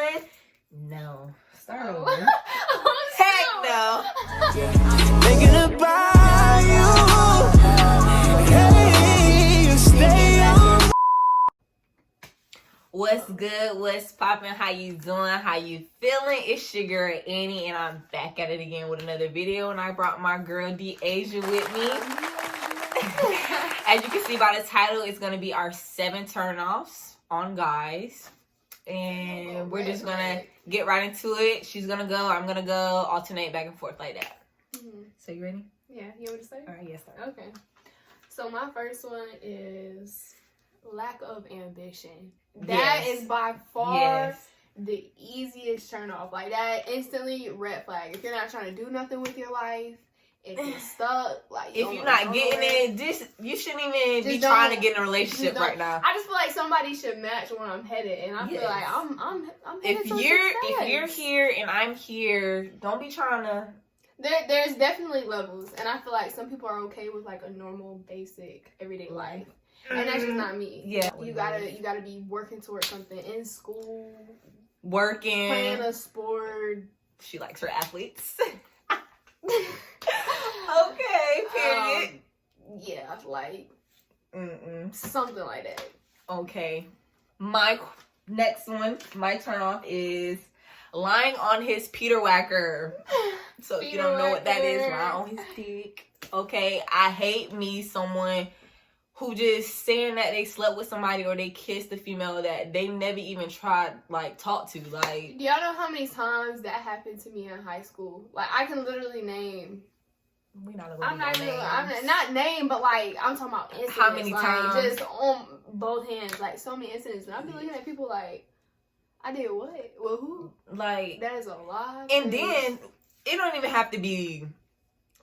feeling? No. Start over. I'm Heck no. Thinking about you. Hey, you stay on. What's good? What's poppin'? How you doing? How you feeling? It's your girl Annie, and I'm back at it again with another video. And I brought my girl Deasia with me. As you can see by the title, it's gonna be our 7 turnoffs on guys, and we're just gonna get right into it. She's gonna go. I'm gonna go. Alternate back and forth like that. Mm-hmm. So you ready? Yeah, you want me to say? All right. Yes, sir. Okay. So my first one is lack of ambition. That is by far the easiest turn off. Like that, instantly red flag. If you're not trying to do nothing with your life, if you're stuck, like if you're not getting it, you shouldn't even be trying to get in a relationship right now. I just feel like somebody should match where I'm headed, and I feel like I'm headed if you're here and I'm here, don't be trying to. There's definitely levels, and I feel like some people are okay with like a normal, basic, everyday life. And that's just not me. Yeah. You gotta be working towards something in school. Working. Playing a sport. She likes her athletes. Okay, period. Yeah, like something like that. Okay. My next one, my turn off is lying on his Peter Whacker. So if you don't know what that is, lie on his dick. Okay, I hate me someone who just saying that they slept with somebody or they kissed a female that they never even tried talk to. Like, do y'all know how many times that happened to me in high school? Like, I can literally name. I'm not name, but like I'm talking about incidents. How many times? Just on both hands, like so many incidents. And I be looking at people like, I did what? Well, who? Like, that is a lie. And then it don't even have to be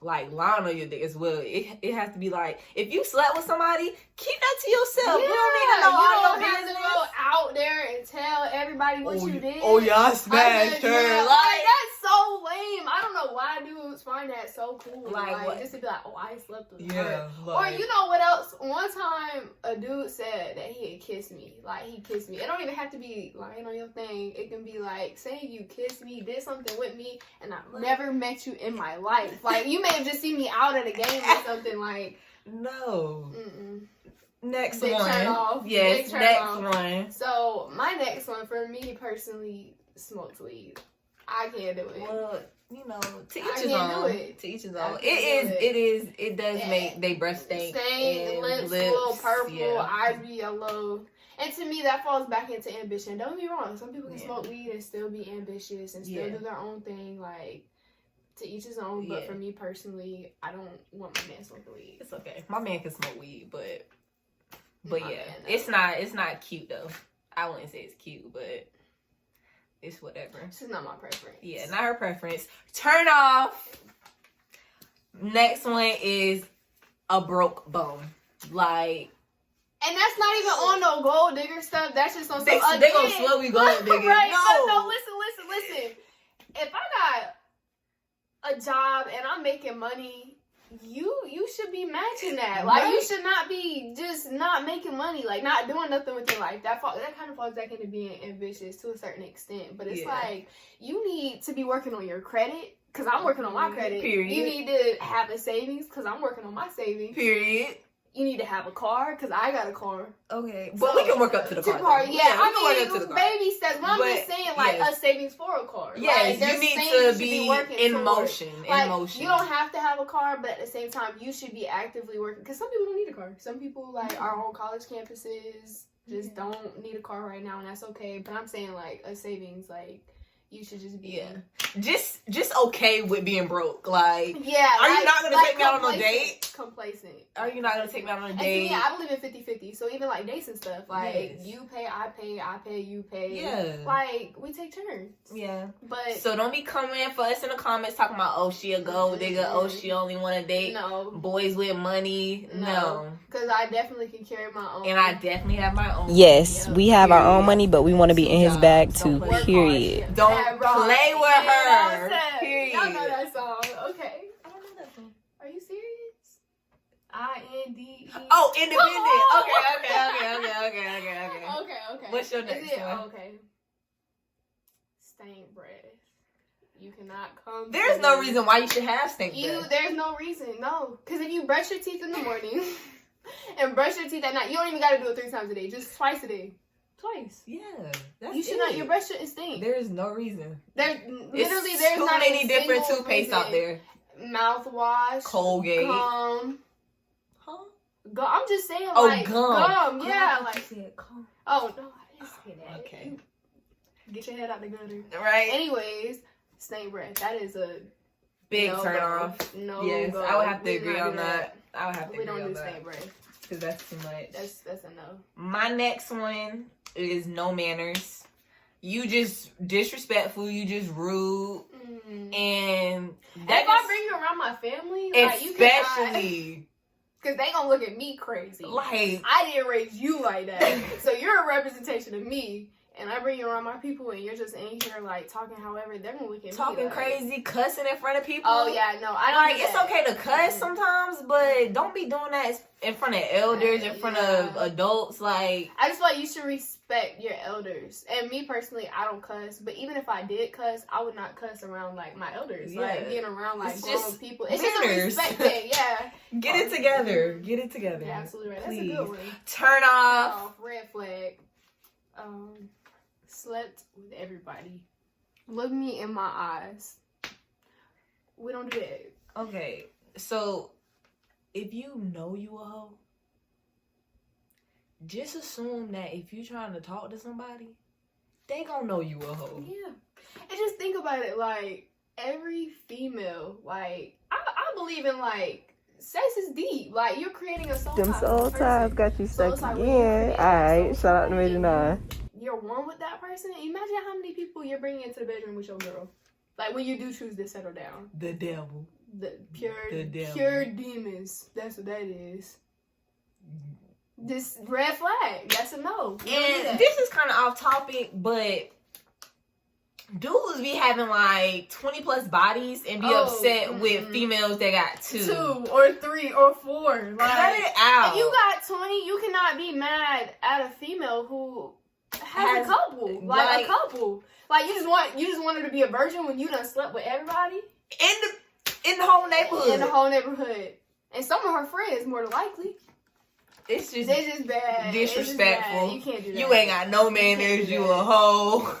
like lying on your dick as well. It has to be like, if you slept with somebody, keep that to yourself. Yeah, you don't need to know all your have business. to go out there and tell everybody what you did. Oh yeah, I smashed her. Yeah, like that's so lame. I don't know why dudes find that so cool. Like just to be like, oh, I slept with her. Or you know what else? One time a dude said that he had kissed me. Like he kissed me. It don't even have to be lying on your thing. It can be like saying you kissed me, did something with me, and I've never met you in my life. Like you may have just seen me out at a game or something. Like no. Next big one. Turn off. Yes, next one. So my next one for me personally, smokes weed. I can't do it. Well, you know, to each his own. To each his own. It does make they breath stink. Lips a little purple, yeah. eyes be yellow. And to me, that falls back into ambition. Don't get me wrong. Some people can smoke weed and still be ambitious and still do their own thing. Like, to each his own. But for me personally, I don't want my man smoking weed. It's okay. My man can smoke weed, but yeah, it's not cute though. I wouldn't say it's cute, but it's whatever. It's not my preference. Yeah, not her preference. Turn off. Next one is a broke bum. Like, and that's not even on no gold digger stuff. That's just on some they gonna slowly gold digger. Right? No, Listen. If I got a job and I'm making money, you should be matching that. Like, you should not be just not making money, like not doing nothing with your life. That kind of falls back into being ambitious to a certain extent. But it's like, you need to be working on your credit, because I'm working on my credit. Period. You need to have a savings, because I'm working on my savings. Period. You need to have a car, because I got a car. Okay. But we can work up to the car. Yeah, I mean, baby steps. But I'm just saying, like, a savings for a car. Yes, like, you need to be in motion. You don't have to have a car, but at the same time, you should be actively working. Because some people don't need a car. Some people, like, are on college campuses, just don't need a car right now, and that's okay. But I'm saying, like, a savings, like, you should just be just okay with being broke. Like, are you not gonna take me out on a date? Complacent. Are you not gonna take me out on a date? And to me, I believe in 50-50. So even like dates and stuff, like you pay, I pay, you pay. Yeah. Like, we take turns. Yeah. But so don't be coming for us in the comments talking about, oh, she a gold digger, oh, she only wanna date boys with money. No. Because I definitely can carry my own. And I definitely have my own. Yes, we have our own money, but we want to be in his bag too. Period. Don't play with her. Period. Y'all know that song. Okay. I don't know that song. Are you serious? INDE. Oh, independent. Okay. Okay. What's your next one? Okay. stank breath. You cannot come. There's no reason why you should have stank breath. There's no reason, no. Because if you brush your teeth in the morning and brush your teeth at night, you don't even got to do it 3 times a day. Just twice a day. Twice. Yeah, that's you should not. Your breath shouldn't stink. There's no reason. There's too not many different toothpaste out there. Mouthwash, Colgate, gum. Huh? Gum. I'm just saying, oh, like gum. Yeah, like. Said gum. Oh no, I didn't say that. Okay. Get your head out the gutter. Right. Anyways, stank breath. That is a big turn off. No. Yes, go. I would have to We agree on that. I would have to we agree on don't do that. stank breath. Because that's too much. That's a no. My next one is no manners. You just disrespectful. You just rude. And that if I bring you around my family, especially, because they gonna look at me crazy. Like, I didn't raise you like that, so you're a representation of me. And I bring you around my people, and you're just in here like talking. However, they're gonna look at me talking crazy, cussing in front of people. Oh yeah, no, I don't. Like, it's okay to cuss sometimes, but don't be doing that in front of elders, in front of adults. Like, I just feel like you should respect your elders. And me personally, I don't cuss, but even if I did cuss, I would not cuss around like my elders. Yeah. Like being around like grown people. It's manners. just a respect thing. Yeah. Get it together. Get it together. You're absolutely right. Please. That's a good one. Turn off. Red flag. Slept with everybody. Look me in my eyes. We don't do that. Okay, so if you know you a hoe, just assume that if you trying to talk to somebody, they gonna know you a hoe. Yeah. And just think about it, like, every female, like, I believe in, like, sex is deep. Like, you're creating a soul tie. Them soul ties got you stuck again. Alright, shout out to Major 9. You're one with that person. Imagine how many people you're bringing into the bedroom with your girl. Like, when you do choose to settle down. The devil. The devil. Pure demons. That's what that is. This red flag. That's a no. And this is kind of off topic, but dudes be having like 20 plus bodies and be upset with females that got 2 or 3 or 4. Like, cut it out. If you got 20, you cannot be mad at a female who has a couple. Like a couple. Like you just want her to be a virgin when you done slept with everybody in the whole neighborhood. In the whole neighborhood. And some of her friends, more than likely. It's just they're just bad. Disrespectful. Bad. You can't do that. You ain't got no manners. You a hoe.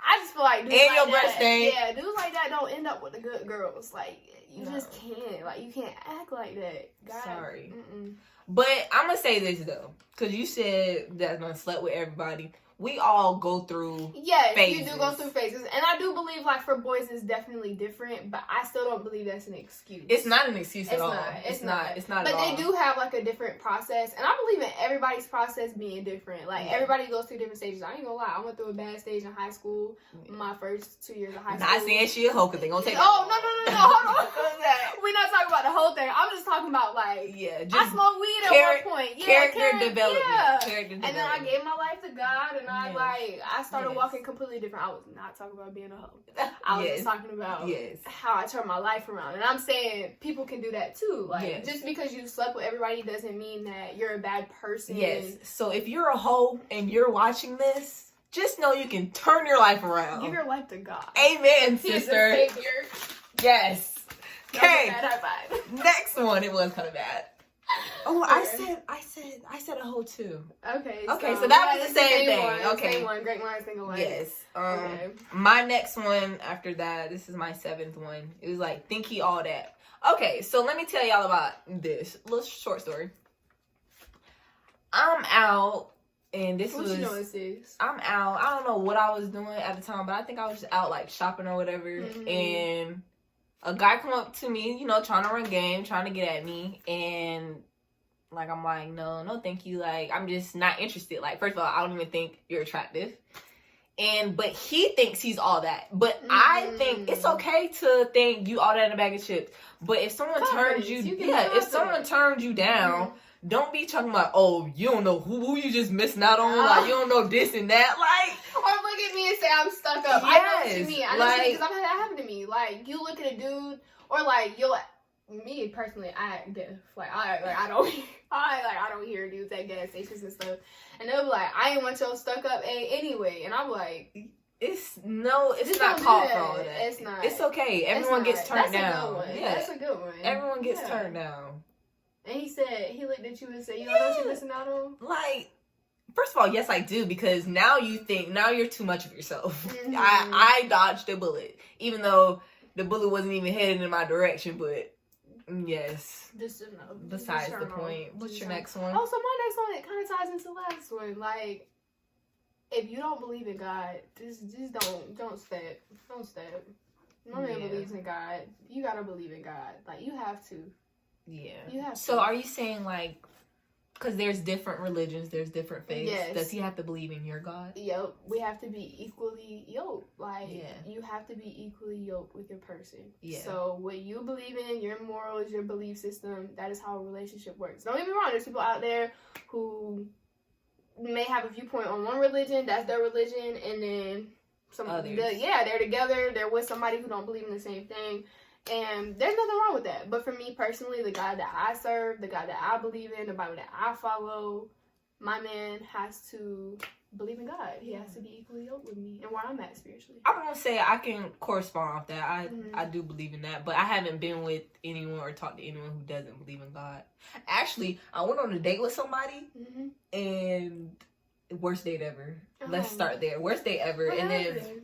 I just feel like dudes and like your that, breath stink. Yeah, dudes like that don't end up with the good girls. Like you just can't. Like you can't act like that. God. Sorry. Mm-mm. But I'm gonna say this though, because you said that I slept with everybody. We all go through phases. You do go through phases. And I do believe, like, for boys, it's definitely different. But I still don't believe that's an excuse. It's not an excuse at all. It's not But at all. They do have, like, a different process. And I believe in everybody's process being different. Like, everybody goes through different stages. I ain't gonna lie. I went through a bad stage in high school. My first 2 years of high school. Not saying she a hoe, because they gonna take no. Hold on. We're not talking about the whole thing. I'm just talking about, like, I smoked weed at one point. Character development. Yeah. Character development. And then I gave my life to God. And I started walking completely different. I was not talking about being a hoe. I was just talking about how I turned my life around. And I'm saying people can do that too. Like, just because you slept with everybody doesn't mean that you're a bad person. Yes. So if you're a hoe and you're watching this, just know you can turn your life around. Give your life to God. Amen, sister. He is the Savior. Yes. Okay. Next one. It was kind of bad. Oh, I said a hoe too. Okay, so that was the same thing. Okay. Same one. Great minds think alike. Yes. Okay. My next one after that, this is my 7th one. It was like, think he all that. Okay, so let me tell y'all about this little short story. I'm out, and this was. What you know this is? I'm out. I don't know what I was doing at the time, but I think I was just out like shopping or whatever, and a guy come up to me, trying to run game, trying to get at me, and like I'm like, no, thank you. Like I'm just not interested. Like first of all, I don't even think you're attractive, but he thinks he's all that. But I think it's okay to think you all that in a bag of chips. But if someone turns you down. Don't be talking about, oh, you don't know who you just missing out on. Like, you don't know this and that. Like, or look at me and say I'm stuck up. I know what you mean. I know what you mean because I've had that happen to me. Like, you look at a dude, or like me personally, I act deaf. Like, I don't hear dudes at gas stations and stuff. And they'll be like, I ain't want your stuck up A anyway. And I'm like, it's No, it's Just not don't called do for that. all of that. It's not. It's okay. Everyone It's gets not. turned That's down. A good one. Yeah, That's a good one. everyone gets turned down. And he said, he looked at you and said, you don't know what you're missing out on? Like, first of all, yes, I do, because now you're too much of yourself. Mm-hmm. I dodged a bullet, even though the bullet wasn't even headed in my direction, but yes. Just enough. Besides the point. What's your next one? Oh, so my next one, it kind of ties into the last one. Like, if you don't believe in God, just don't step. Don't step. No man believes in God. You gotta believe in God. Like, you have to. Yeah. You have to. So are you saying, like, because there's different religions, there's different faiths, Yes. does he have to believe in your God? Yep. We have to be equally yoked. Like, Yeah. you have to be equally yoked with your person. Yeah. So what you believe in, your morals, your belief system, that is how a relationship works. Don't get me wrong. There's people out there who may have a viewpoint on one religion, that's their religion, and then they're together, they're with somebody who don't believe in the same thing, and there's nothing wrong with that. But for me personally, the God that I serve, the God that I believe in, the Bible that I follow, my man has to believe in God. He has to be equally yoked with me and where I'm at spiritually. I'm gonna say I can correspond with that. I do believe in that, but I haven't been with anyone or talked to anyone who doesn't believe in God. Actually, I went on a date with somebody, and worst date ever. Let's start there. Worst date ever. What and then happened?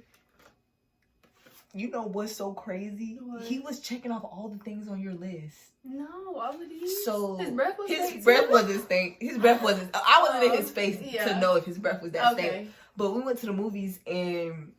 you know what's so crazy? What? He was checking off all the things on your list. No, I would use. So his breath was his breath wasn't stank. His breath wasn't. I wasn't in his face yeah. to know if his breath was that Okay. stank. But we went to the movies, and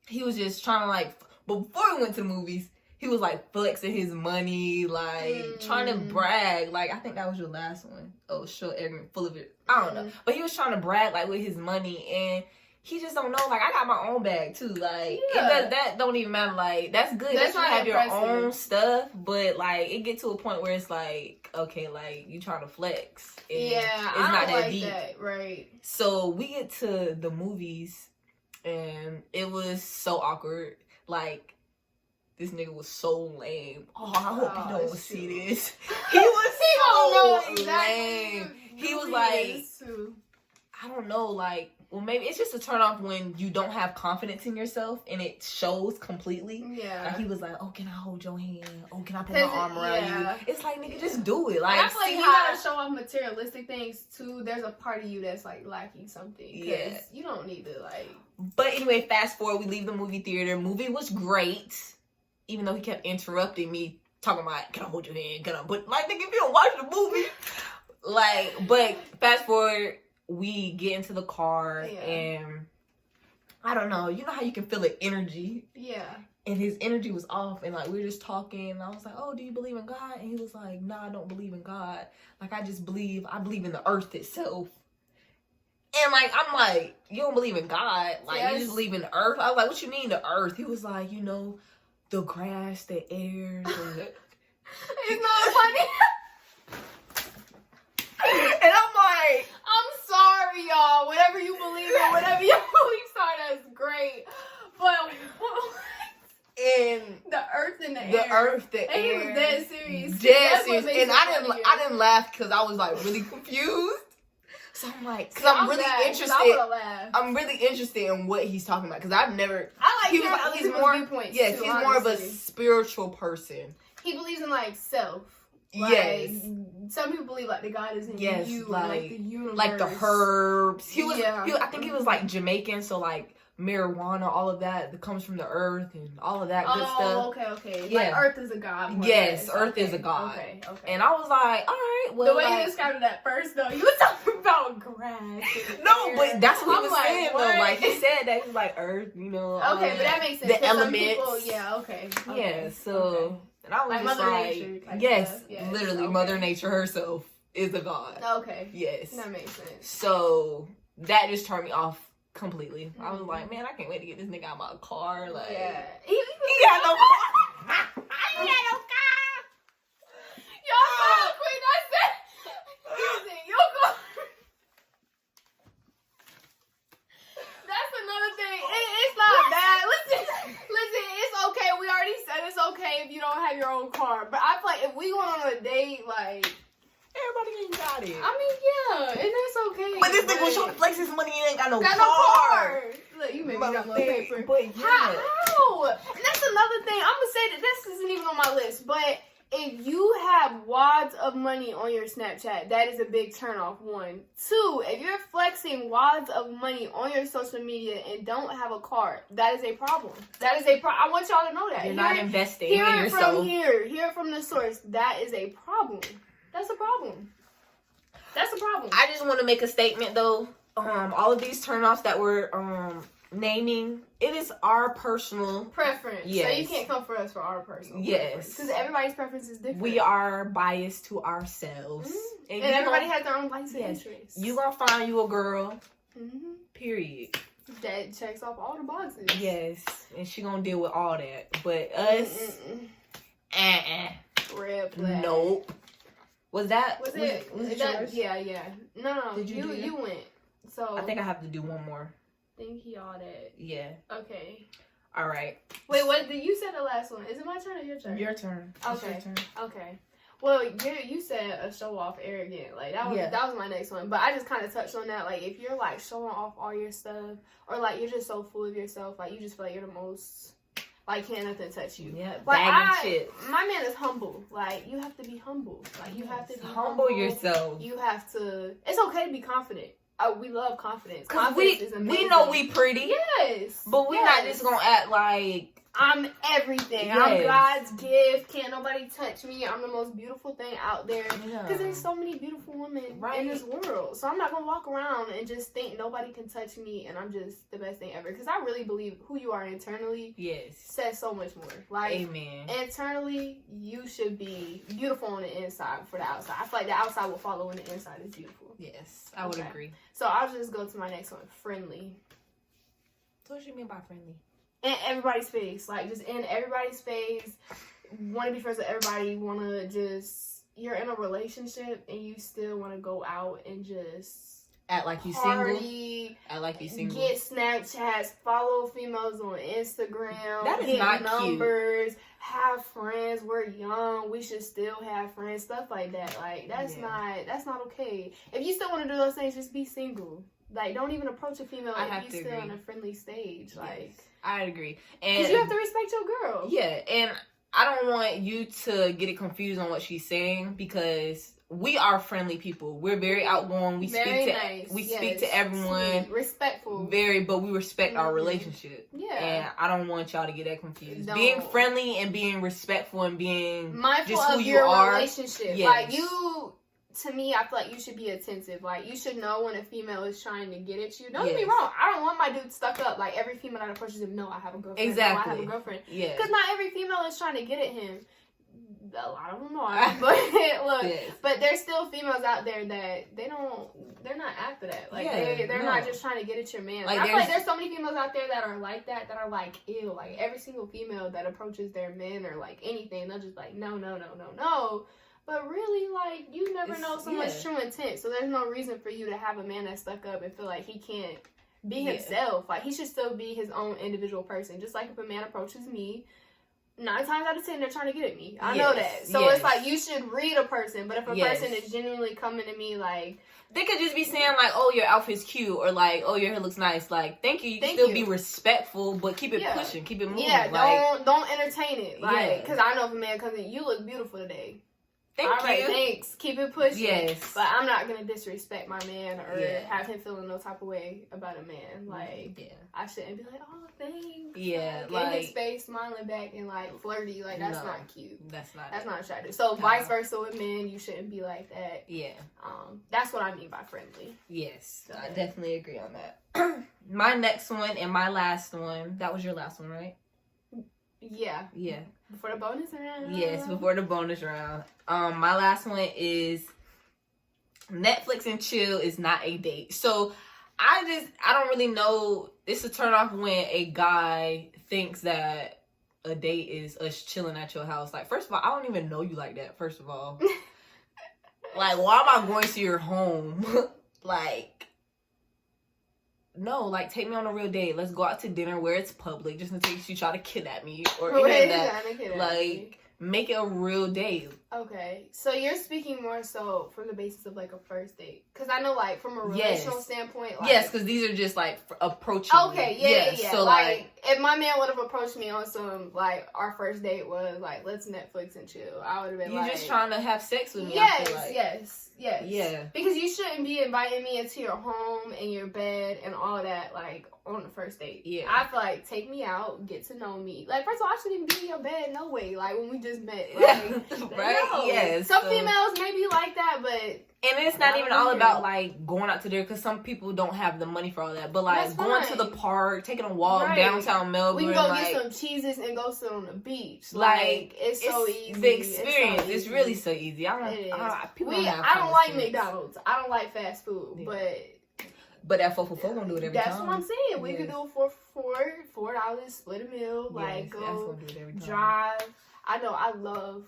he was just trying to, like. But before we went to the movies, he was like flexing his money, like trying to brag. Like, I think that was your last one. Oh, sure, ignorant, full of it. I don't know. But he was trying to brag, like, with his money, and he just don't know. Like, I got my own bag too. Like, that don't even matter. Like, that's good. That's you have your own stuff, but like, it get to a point where it's like, okay, like, you trying to flex. And it's not not that like deep. that, right? So we get to the movies, and it was so awkward. Like, this nigga was so lame. Oh, I hope he don't see this. He was so lame. He was like, I don't know, like, well, maybe it's just a turn off when you don't have confidence in yourself and it shows completely. Yeah. Like, he was like, oh, can I hold your hand? Oh, can I put my arm around you? It's like, nigga, just do it. Like, I feel like you gotta show off materialistic things too. There's a part of you that's like lacking something. Yeah. You don't need to, like. But anyway, fast forward, we leave the movie theater. Movie was great, even though he kept interrupting me, talking about, can I hold your hand? Can I? But like, nigga, if you don't watch the movie, like, but fast forward. We get into the car, and I don't know. You know how you can feel the energy? Yeah. And his energy was off, and like, we were just talking, and I was like, oh, do you believe in God? And he was like, no, I don't believe in God. Like, I believe in the earth itself. And like, I'm like, you don't believe in God? Like, you just believe in the earth? I was like, what you mean the earth? He was like, you know, the grass, the air. It's not funny. And I'm like, I'm sorry, y'all. Whatever you believe in, whatever your beliefs are, that's great. But and the earth and the air. The earth, the and air. he was dead serious. Dead serious. And I didn't laugh because I was like really confused. So I'm like, because I'm really interested. I'm really interested in what he's talking about because I've never. I like hearing other people's viewpoints. Yes, too, he's honestly. more of a spiritual person. He believes in like self. Like, yes. Some people believe like the God is in you, like the universe, like the herbs. He was. I think he was like Jamaican, so like marijuana, all of that comes from the earth and all of that good stuff. Okay. Yeah. Like earth is a god. Yes, earth is a god. Okay. And I was like, all right, well, the way you described it at first, though, you were talking about grass. No, but that's what he was saying, what? though. Like, he said that he was like earth, you know. Okay, but that makes sense. The elements. People, okay. Yeah, so, and I was like just Mother like, Nature, yes, yes, literally, Mother Nature herself is a god. Okay. Yes. That makes sense. So, that just turned me off completely. I was like, man, I can't wait to get this nigga out of my car. Like, yeah. He got no car. He got no car. Y'all saw Queen, I said, listen, your car. That's another thing. It's not bad. Listen, it's okay. We already said it's okay if you don't have your own car. But I feel like if we going on a date, like, Everybody ain't got it. I mean, yeah, and that's okay. But this nigga was trying to flex his money and ain't got no got car. Look, you made me got no paper. But yeah. How? And that's another thing. I'm gonna say that this isn't even on my list, but if you have wads of money on your Snapchat, that is a big turnoff. 1. 2, if you're flexing wads of money on your social media and don't have a card, that is a problem. That is a problem. I want y'all to know that. You're not investing in yourself. Hear it from the source. That is a problem. That's a problem. That's a problem. I just want to make a statement though. All of these turnoffs that we're naming, it is our personal preference. Yes. So you can't come for us for our personal yes. Because everybody's preference is different. We are biased to ourselves. Mm-hmm. And everybody has their own likes and yes. interests. You gonna find you a girl. Mm-hmm. Period. That checks off all the boxes. Yes. And she gonna deal with all that. But us, red flag. Nope. Was that? Was it yours? Yeah. No. Did you went. So I think I have to do one more. Think he all that. Yeah. Okay. All right. Wait, what did you say the last one? Is it my turn or your turn? Your turn. Okay. Your turn. Okay. Well, you said a show off arrogant. Like that was my next one. But I just kind of touched on that. Like if you're like showing off all your stuff, or like you're just so full of yourself, like you just feel like you're the most, like can't nothing touch you. Yeah. Like shit. My man is humble. Like you have to be humble. Like you have to be humble yourself. You have to. It's okay to be confident. We love confidence. Cause confidence is amazing. We know we pretty. Yes. But we're not just gonna act like I'm everything. Yes. I'm God's gift. Can't nobody touch me. I'm the most beautiful thing out there. Because there's so many beautiful women in this world. So I'm not going to walk around and just think nobody can touch me and I'm just the best thing ever. Because I really believe who you are internally says so much more. Like, amen. Internally, you should be beautiful on the inside for the outside. I feel like the outside will follow when the inside is beautiful. Yes, I would agree. So I'll just go to my next one. Friendly. So what do you mean by friendly? In everybody's face, like just in everybody's face, want to be friends with everybody, want to just, you're in a relationship and you still want to go out and just act like you single, act like you single, get Snapchats, follow females on Instagram, that is get not numbers, have friends, we're young, we should still have friends, stuff like that. Like that's not okay. If you still want to do those things, just be single. Like, don't even approach a female if you're still on a friendly stage. Like, I agree. And because you have to respect your girl. Yeah, and I don't want you to get it confused on what she's saying because we are friendly people. We're very outgoing. We speak to everyone. Sweet, respectful. But we respect our relationship. Yeah. And I don't want y'all to get that confused. No. Being friendly and being respectful and being mindful just who of you your are. Relationship. Yes. Like to me, I feel like you should be attentive. Like, you should know when a female is trying to get at you. Don't get me wrong. I don't want my dude stuck up. Like, every female that approaches him, no, I have a girlfriend. Exactly. No, I have a girlfriend. Yeah. Because not every female is trying to get at him. A lot of them are. But, look, but there's still females out there that they're not after that. Like, they're not just trying to get at your man. Like, I feel like there's so many females out there that are like that are like, ew. Like, every single female that approaches their men or, like, anything, they're just like, no. But really, like, you never know someone's true intent. So there's no reason for you to have a man that's stuck up and feel like he can't be himself. Like, he should still be his own individual person. Just like if a man approaches me, 9 times out of 10, they're trying to get at me. I know that. So it's like, you should read a person. But if a person is genuinely coming to me, like, they could just be saying, like, oh, your outfit's cute, or, like, oh, your hair looks nice. Like, thank you. You can still be respectful, but keep it pushing. Keep it moving. Yeah, like, don't entertain it. Like, because I know if a man comes in, you look beautiful today. All right, thanks. Keep it pushing. Yes. But I'm not going to disrespect my man or have him feeling no type of way about a man. Like, I shouldn't be like, oh, thanks. Yeah. Like, in his face, smiling back and, like, flirty. Like, that's not cute. That's not attractive. So, vice versa with men, you shouldn't be like that. Yeah. That's what I mean by friendly. Yes. So, I definitely agree on that. My next one and my last one. That was your last one, right? Yeah. Before the bonus round. Yes, before the bonus round. My last one is Netflix and chill is not a date. So I don't really know. It's a turn off when a guy thinks that a date is us chilling at your house. Like, first of all, I don't even know you like that, first of all. Like, why am I going to your home? Like, no, like, take me on a real date. Let's go out to dinner where it's public, just in case you try to kidnap me or any of that. Like, make it a real date. Okay, so you're speaking more so from the basis of like a first date, because I know like from a relational standpoint, like, yes, because these are just like approaching. Okay, yeah. So like, if my man would have approached me on some like our first date was like let's Netflix and chill, I would have been you're just trying to have sex with me. Yes. Yeah. Because you shouldn't be inviting me into your home and your bed and all that like on the first date. Yeah. I feel like take me out, get to know me. Like first of all, I shouldn't even be in your bed, no way. Like when we just met, like, right? No. Yes. Some females may be like that, but it's not even all about like going out to dinner, because some people don't have the money for all that. But like going to the park, taking a walk downtown Melbourne, we can go like, get some cheeses and go sit on the beach. Like it's so easy. The experience is really so easy. I don't like McDonald's. I don't like fast food, but that 4 for 4 gonna do it every time. That's what I'm saying. We could do it for $4, split a meal, like go drive. I know I love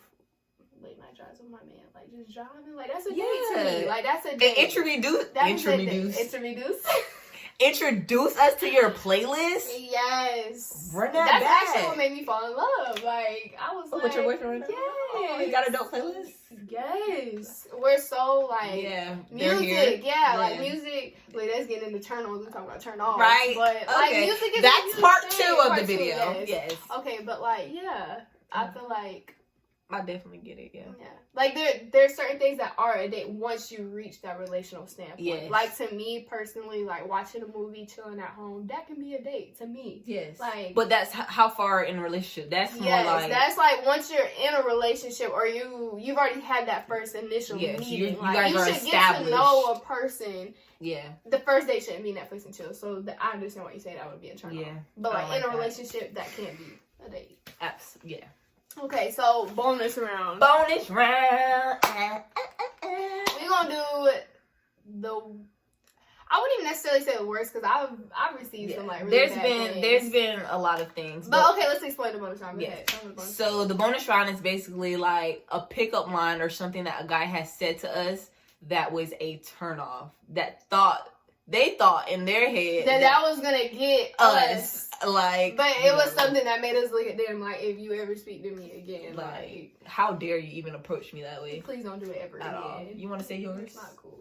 late night drives with my man. Like just driving, like that's a date to me. Like that's a date. Introduce us to your playlist. Yes. Run That's actually what made me fall in love. Like I was like, with your boyfriend. Yeah. Oh, you got a dope playlist. Yes. We're so like music. Yeah, like music. Like that's getting into turn ons. We're talking about turn offs. Right. But like music is that's part 2 of the video. Yes. Okay, but like I feel like I definitely get it. Yeah. Like there's certain things that are a date once you reach that relational standpoint. Yes. Like to me personally, like watching a movie, chilling at home, that can be a date to me. Yes. Like, but that's how far in a relationship. That's more like that's like once you're in a relationship or you've already had that first initial meeting. You guys are should get to know a person. Yeah. The first date shouldn't be Netflix and chill. So I understand why you say that would be a turn on. But like in a relationship, that can't be a date. Absolutely. Yeah. Okay, so bonus round. We're gonna do I wouldn't even necessarily say the worst because I've received some like really there's been a lot of things. But okay, let's explain the bonus round. So the bonus round is basically like a pickup line or something that a guy has said to us that was a turnoff. They thought in their head that was gonna get us. Like, but it was something that made us look at them like, if you ever speak to me again, like how dare you even approach me that way? Please don't do it ever at again. All. You want to say yours? It's not cool.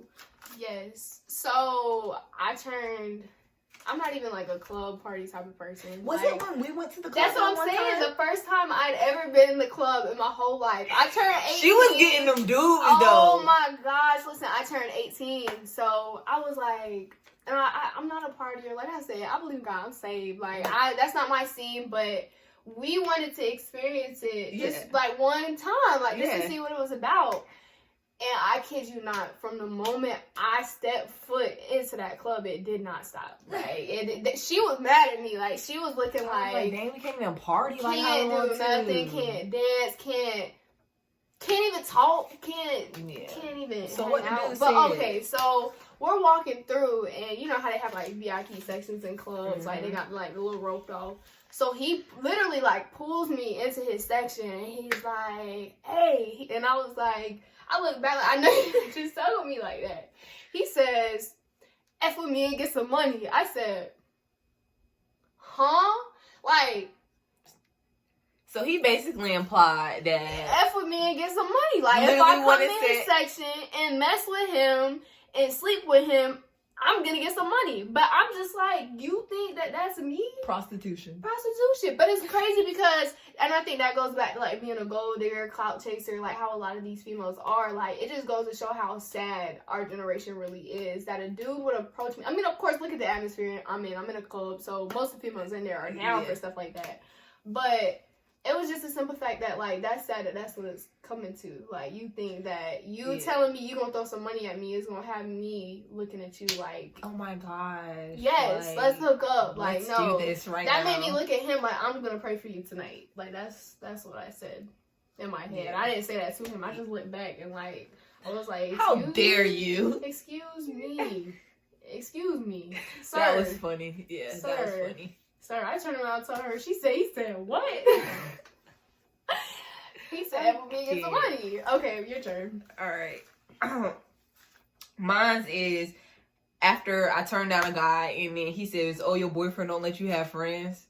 Yes. So I'm not even like a club party type of person. Was it when we went to the club? That's what I'm saying. The first time I'd ever been in the club in my whole life. I turned 18. She was getting them dudes though. Oh my gosh. Listen, I turned 18. So I was like, and I'm not a partier. Like I said, I believe in God. I'm saved. Like that's not my scene, but we wanted to experience it just like one time, like just to see what it was about. And I kid you not, from the moment I stepped foot into that club, it did not stop. Like she was mad at me. Like she was looking like, dang, we can't even party. Can't do nothing. Can't dance. Can't even talk. Can't even. So what out. But okay, so we're walking through, and you know how they have like VIP sections in clubs. Like they got like the little roped off. So he literally like pulls me into his section, and he's like, "Hey," and I was like. I look back, like, I know you just told me like that. He says, F with me and get some money. I said, huh? Like. So he basically implied that. F with me and get some money. Like, if I come in his section and mess with him and sleep with him, I'm gonna get some money. But I'm just like, you think that that's me? Prostitution. But it's crazy because, and I think that goes back to like being a gold digger, clout chaser, like how a lot of these females are. Like, it just goes to show how sad our generation really is. That a dude would approach me. I mean, of course, look at the atmosphere I'm in. I'm in a club, so most of the females in there are down for stuff like that. But it was just a simple fact that, like, that's sad that that's what it's coming to. Like, you think that you telling me you gonna throw some money at me is gonna have me looking at you like, oh my gosh. Yes, like, let's hook up. Like, let's no. do this right that now. made me look at him like, I'm gonna pray for you tonight. Like, that's what I said in my head. I didn't say that to him. I just looked back and, like, I was like, how dare you? Excuse me. Excuse me. Sir. That was funny. Yeah, Sir. that was funny. Sir, I turned around and told her. He said, what? He said, we'll get some money. Okay, your turn. All right. Mine's is after I turned down a guy and then he says, oh, your boyfriend don't let you have friends.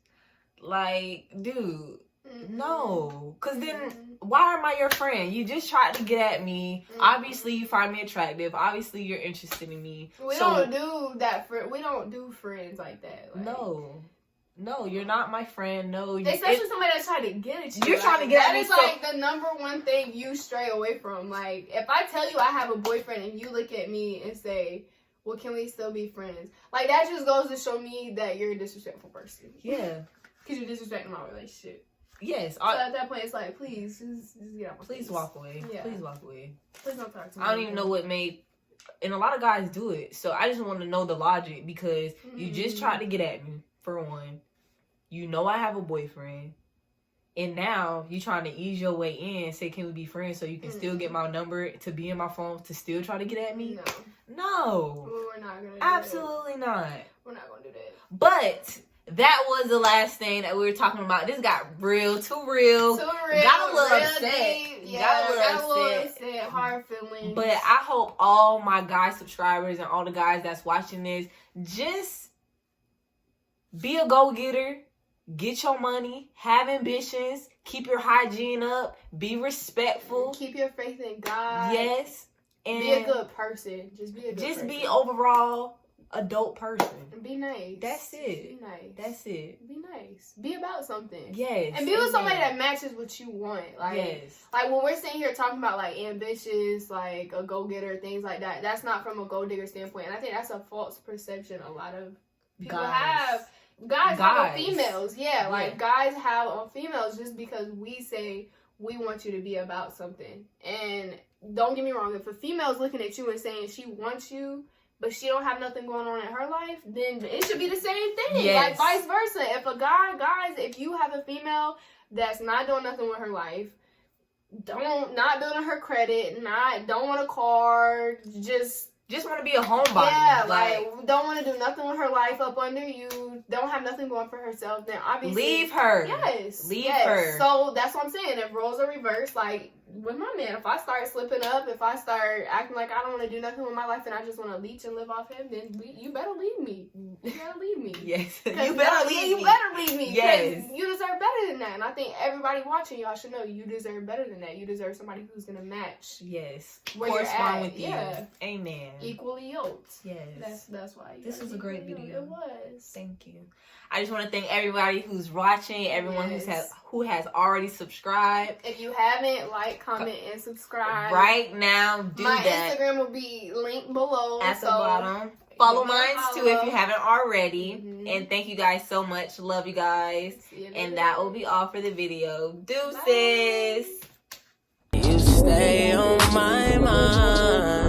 Like, dude, No, because then why am I your friend? You just tried to get at me. Obviously, you find me attractive. Obviously, you're interested in me. We don't do that. We don't do friends like that. Like, no, you're not my friend. No, especially somebody that's trying to get at you. You're trying to get at me. That is like the number one thing you stray away from. Like, if I tell you I have a boyfriend and you look at me and say, well, can we still be friends? Like, that just goes to show me that you're a disrespectful person. Yeah. Because you're disrespecting my relationship. Yes. So at that point, it's like, please, just get out my face. Please walk away. Yeah. Please walk away. Please don't talk to me. I don't even know what made... And a lot of guys do it. So I just want to know the logic because you just tried to get at me, for one. You know I have a boyfriend. And now you trying to ease your way in, say, can we be friends so you can still get my number to be in my phone to still try to get at me? No. We're not going to do Absolutely not. We're not going to do that. But that was the last thing that we were talking about. This got real, too real. Too real. Got a little upset. Deep. Yeah, got a little upset. Hard feelings. But I hope all my guy subscribers and all the guys that's watching this, just be a go-getter. Get your money, have ambitions, keep your hygiene up, be respectful. Keep your faith in God. Yes. And be a good person. Just be a good person. Just be overall a dope person. And be nice. That's it. Be nice. That's it. Be nice. Be about something. Yes. And be with somebody that matches what you want. Like, yes. Like when we're sitting here talking about like ambitious, like a go-getter, things like that, that's not from a gold-digger standpoint. And I think that's a false perception a lot of people have. Guys have on females. Yeah, like guys have on females just because we say we want you to be about something. And don't get me wrong, if a female's looking at you and saying she wants you, but she don't have nothing going on in her life, then it should be the same thing. Like vice versa. If a guys, if you have a female that's not doing nothing with her life, not building her credit, don't want a car, just want to be a homebody. Yeah, like don't want to do nothing with her life up under you. Don't have nothing going for herself. Then obviously leave her. Yes, leave her. So that's what I'm saying. If roles are reversed, like with my man, if I start slipping up, if I start acting like I don't want to do nothing with my life and I just want to leech and live off him, then you better leave me. You better leave me. Yes, you better leave me. You better leave me. Yes, you deserve better than that. And I think everybody watching y'all should know you deserve better than that. You deserve somebody who's gonna match. Yes, where you're at. With you. Yeah. Amen. Equally yoked. Yes, that's why. This was a great video. It was. Thank you. I just want to thank everybody who's watching, everyone who has already subscribed. If you haven't, like, comment, and subscribe. Right now, do that. My Instagram will be linked below. At the bottom. Follow mine too if you haven't already. And thank you guys so much. Love you guys. And that will be all for the video. Deuces. You stay on my mind.